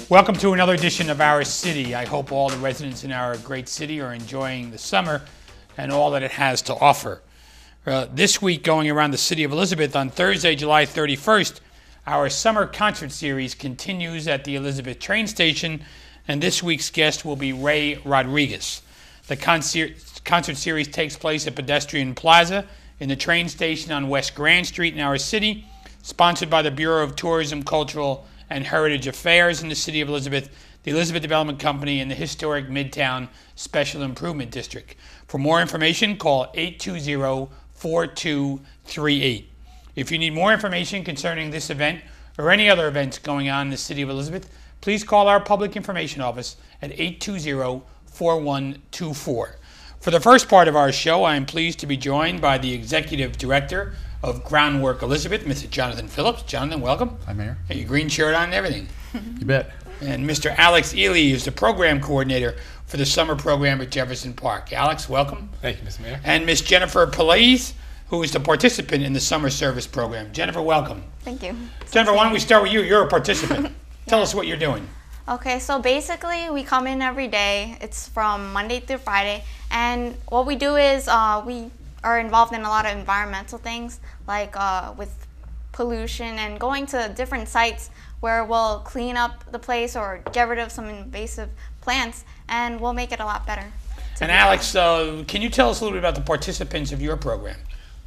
Welcome to another edition of Our City. I hope all the residents in our great city are enjoying the summer and all that it has to offer. This week, going around the city of Elizabeth on Thursday, July 31st, our summer concert series continues at the Elizabeth train station, and this week's guest will be Ray Rodriguez. The concert series takes place at Pedestrian Plaza in the train station on West Grand Street in our city, sponsored by the Bureau of Tourism, Cultural and Heritage Affairs in the City of Elizabeth, the Elizabeth Development Company, and the historic Midtown Special Improvement District. For more information, call 820-4238. If you need more information concerning this event or any other events going on in the City of Elizabeth, please call our Public Information Office at 820-4124. For the first part of our show, I am pleased to be joined by the Executive Director of Groundwork Elizabeth, Mr. Jonathan Phillips. Jonathan, welcome. Hi, Mayor. Hey, your green shirt on and everything. You bet. And Mr. Alex Ely is the Program Coordinator for the summer program at Jefferson Park. Alex, welcome. Thank you, Mr. Mayor. And Ms. Jennifer Pelaez, who is the participant in the summer service program. Jennifer, welcome. Thank you. Jennifer, why don't we start with you? You're a participant. Tell us what you're doing. Okay, so basically we come in every day. It's from Monday through Friday. And what we do is we are involved in a lot of environmental things, like with pollution and going to different sites where we'll clean up the place or get rid of some invasive plants, and we'll make it a lot better. And Alex, can you tell us a little bit about the participants of your program?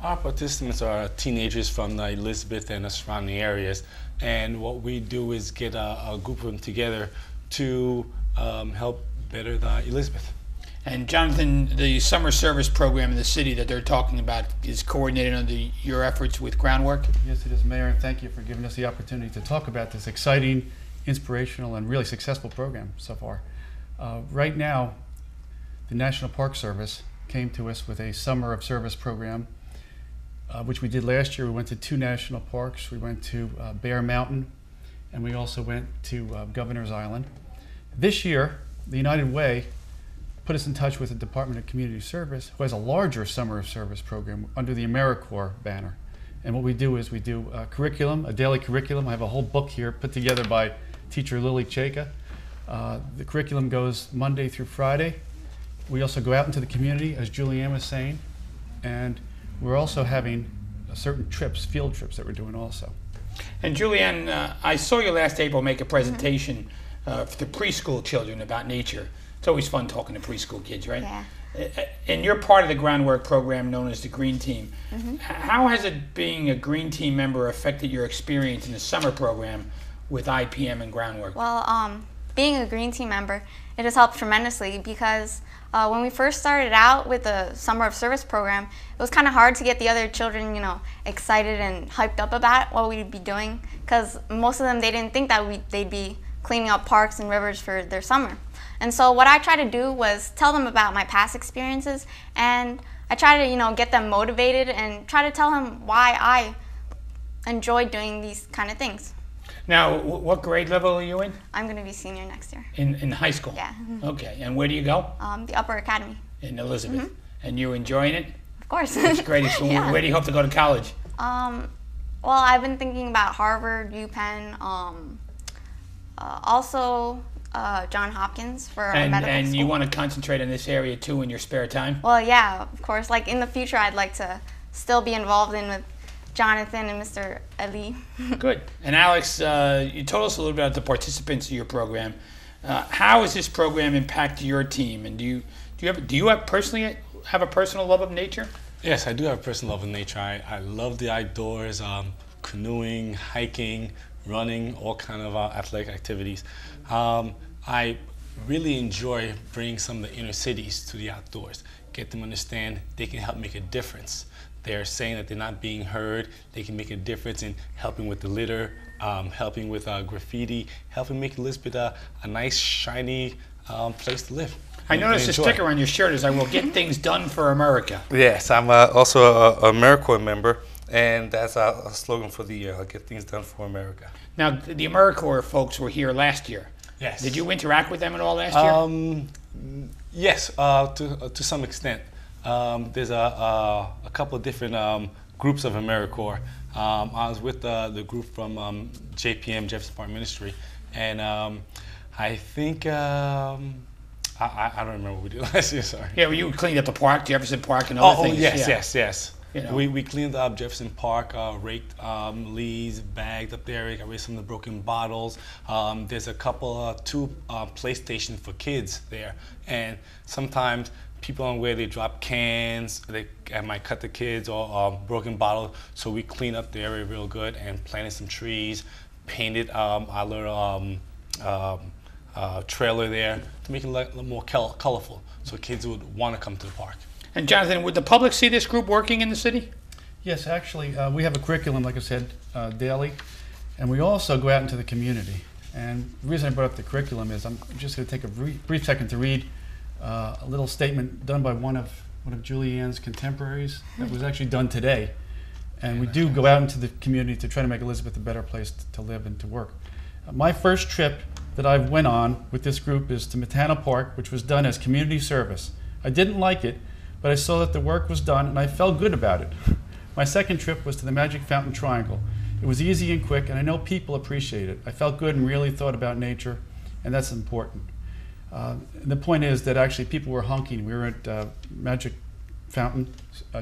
Our participants are teenagers from the Elizabeth and the surrounding areas, and what we do is get a group of them together to help better the Elizabeth. And Jonathan, the summer service program in the city that they're talking about is coordinated under your efforts with Groundwork? Yes, it is, Mayor, and thank you for giving us the opportunity to talk about this exciting, inspirational, and really successful program so far. Right now, the National Park Service came to us with a summer of service program, which we did last year. We went to 2 national parks. We went to Bear Mountain, and we also went to Governor's Island. This year, the United Way put us in touch with the Department of Community Service, who has a larger summer of service program under the AmeriCorps banner. And what we do is we do a curriculum, a daily curriculum. I have a whole book here put together by teacher Lily Chaka. The curriculum goes Monday through Friday. We also go out into the community, as Julianne was saying, and we're also having certain trips, field trips that we're doing also. And Julianne, I saw you last April make a presentation for the preschool children about nature. It's always fun talking to preschool kids, right? Yeah. And you're part of the Groundwork program known as the Green Team. How has it being a Green Team member affected your experience in the summer program with IPM and Groundwork? Well, being a Green Team member, it has helped tremendously because when we first started out with the summer of service program, it was kind of hard to get the other children, excited and hyped up about what we'd be doing, because most of them, they didn't think that they'd be cleaning up parks and rivers for their summer. And so what I tried to do was tell them about my past experiences, and I try to, get them motivated and try to tell them why I enjoy doing these kind of things. Now, what grade level are you in? I'm going to be senior next year. In high school? Yeah. Okay, and where do you go? The Upper Academy. In Elizabeth. And you enjoying it? Of course. That's great. So Yeah. Where do you hope to go to college? Well, I've been thinking about Harvard, UPenn, also John Hopkins for medical school. And you want to concentrate on this area too in your spare time? Well, yeah, of course. Like in the future, I'd like to still be involved in with Jonathan and Mr. Ali. Good. And Alex, you told us a little bit about the participants of your program. How has this program impacted your team? And do you personally have a personal love of nature? Yes, I do have a personal love of nature. I love the outdoors, canoeing, hiking, running, all kind of athletic activities. I really enjoy bringing some of the inner cities to the outdoors, get them to understand they can help make a difference. They're saying that they're not being heard. They can make a difference in helping with the litter, helping with graffiti, helping make Elizabeth a nice, shiny place to live. I noticed a sticker on your shirt is I will get things done for America. Yes, I'm also a AmeriCorps member, and that's a slogan for the year, get things done for America. Now, the AmeriCorps folks were here last year. Yes. Did you interact with them at all last year? Yes, to some extent. There's a couple of different groups of AmeriCorps. I was with the group from JPM, Jefferson Park Ministry, and I think I don't remember what we did last year. Sorry. Yeah, well, you cleaned up the park, Jefferson Park, and Oh, other things. Yeah. yes. You know. We cleaned up Jefferson Park, raked leaves, bagged up there, got rid of some of the broken bottles. There's a couple, two PlayStations for kids there, and sometimes people on where they drop cans, I might cut the kids or broken bottles. So we cleaned up the area real good and planted some trees, painted our little trailer there to make it a little more colorful, so kids would want to come to the park. And Jonathan, would the public see this group working in the city? Yes, actually, we have a curriculum, like I said, daily, and we also go out into the community. And the reason I brought up the curriculum is I'm just going to take a brief second to read a little statement done by one of Julianne's contemporaries that was actually done today. And we do go out into the community to try to make Elizabeth a better place to live and to work. My first trip that I went on with this group is to Matana Park, which was done as community service. I didn't like it, but I saw that the work was done and I felt good about it. My second trip was to the Magic Fountain Triangle. It was easy and quick, and I know people appreciate it. I felt good and really thought about nature, and that's important. The point is that actually people were honking. We were at Magic Fountain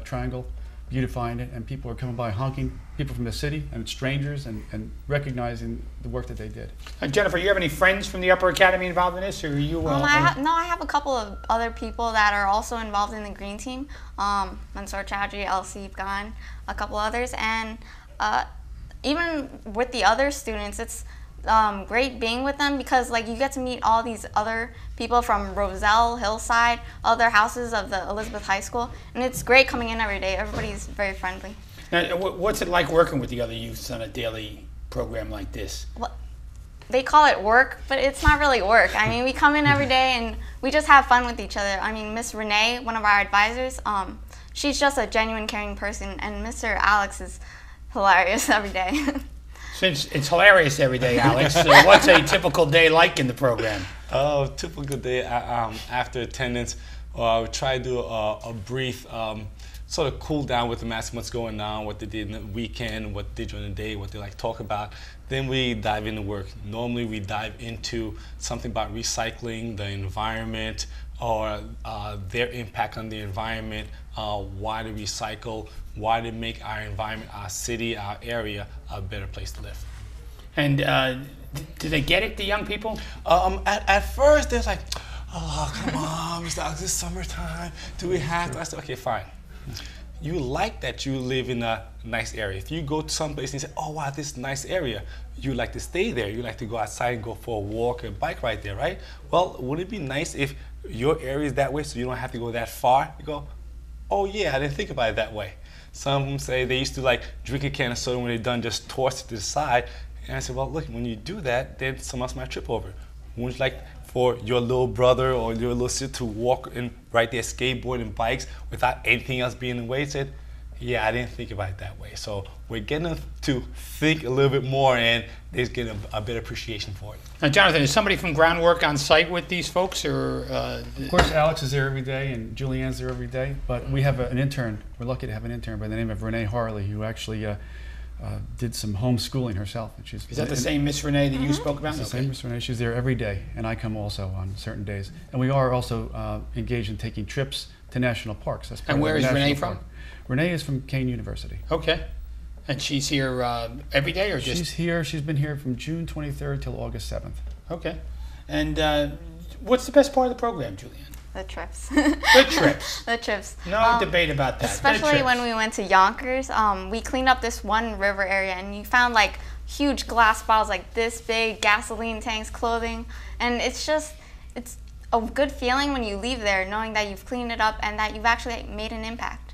Triangle, beautifying it, and people were coming by honking, people from the city and strangers, and recognizing the work that they did. Jennifer, you have any friends from the Upper Academy involved in this, or are you? No, I have a couple of other people that are also involved in the green team. Mansoor Chowdhury, Elsie Ghan, a couple others, and even with the other students, it's great being with them because like you get to meet all these other people from Roselle, Hillside, other houses of the Elizabeth High School, and it's great coming in every day. Everybody's very friendly. Now, what's it like working with the other youths on a daily program like this? Well, they call it work, but it's not really work. I mean, we come in every day and we just have fun with each other. I mean, Miss Renee, one of our advisors, she's just a genuine, caring person, and Mr. Alex is hilarious every day. Since it's hilarious every day, Alex, what's a typical day like in the program? Oh, typical day after attendance. We try to do a brief sort of cool down with them, ask what's going on, what they did in the weekend, what they did during the day, what they like to talk about. Then we dive into work. Normally we dive into something about recycling, the environment, or their impact on the environment, why to recycle, why to make our environment, our city, our area a better place to live. And do they get it, the young people? At first, they're like, oh, come on, Mr. Alex, it's summertime. Do we have to? I said, okay, fine. You like that you live in a nice area. If you go to some place and you say, oh, wow, this is a nice area, you like to stay there. You like to go outside and go for a walk or a bike ride there, right? Well, wouldn't it be nice if your area is that way so you don't have to go that far? You go, oh, yeah, I didn't think about it that way. Some of them say they used to like drink a can of soda when they're done, just toss it to the side. And I said, well, look, when you do that, then someone else might trip over. Wouldn't you like for your little brother or your little sister to walk and ride their skateboard and bikes without anything else being in the way? He said, yeah, I didn't think about it that way. So we're getting them to think a little bit more, and they're getting a better appreciation for it. Now, Jonathan, is somebody from Groundwork on site with these folks, or? Of course, Alex is there every day, and Julianne's there every day. But we have an intern. We're lucky to have an intern by the name of Renee Harley, who actually did some homeschooling herself. And she's, is that the same Miss Renee that you spoke about? It's the same Miss Renee. She's there every day, and I come also on certain days. And we are also engaged in taking trips to national parks. That's part And of where the is national Renee park. from? Renee is from Kane University. Okay. And she's here every day, or just? She's here. She's been here from June 23rd till August 7th. Okay. And what's the best part of the program, Julianne? The trips. The trips. The trips. No debate about that. Especially when we went to Yonkers, we cleaned up this one river area, and you found like huge glass bottles like this big, gasoline tanks, clothing, and it's a good feeling when you leave there knowing that you've cleaned it up and that you've actually made an impact.